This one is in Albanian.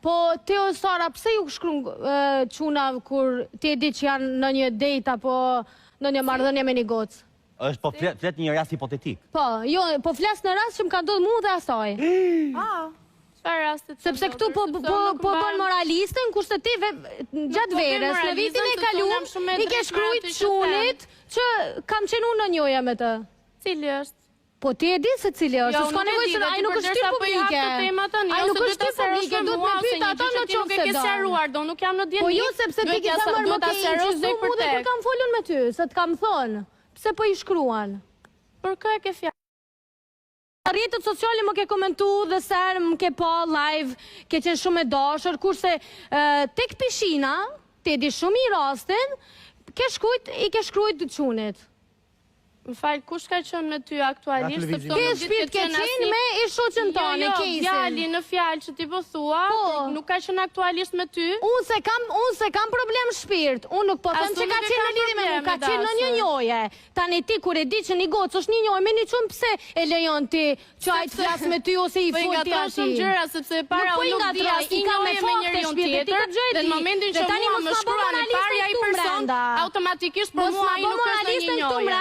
Po, Teo Sara, pse ju shkruan çuna kur ti e di që janë në një date apo në një marrëdhënie me një gocë? Është po flet një rast hipotetik. Po, jo, po flas në rast që më ka ndodhur mua dhe asaj. Çfarë rastet? Sepse këtu po bën moralistën, kurse ti gjatë verës, në vitin e kaluar, i ke shkruajt çunit që kam qenë unë në njoja me të. Cili është? Po ti e di se cili është, s'ka nevojë se ai nuk është shtyp publike. Ai nuk është shtyp publike, do të më pyet ata në çfarë nuk e ke sqaruar, do nuk jam në dieni. Po jo, sepse ti ke thënë më ke sqaruar mua dhe kur kam folur me ty, se të kam thënë. Pse po i shkruan? Për kë e ke fjalë? Rrjetet sociale më ke komentu dhe ser më ke pa live, ke qenë shumë e dashur, kurse tek pishina, ti e di shumë i rastin, i ke shkruajt të çunit. Më fal, kush ka qenë me ty aktualisht? Ke shpirt ke qenë me i shoqën tonë, Kesin. Fjali në fjalë që ti po thua, nuk ka qenë aktualisht me ty? Unë se kam problem shpirt. Unë nuk po them që ka qenë në lidhje me mua, ka qenë në një njoje. Tani ti kur e di që një gocë është një njoje me një çun, pse e lejon ti që ai të flas me ty ose i fol ti atij? Po i gjëra sepse para unë nuk di asnjë njoje me njeriu tjetër. Dhe në momentin që mua më shkruan e parë ai person, automatikisht për mua ai nuk është një njoje.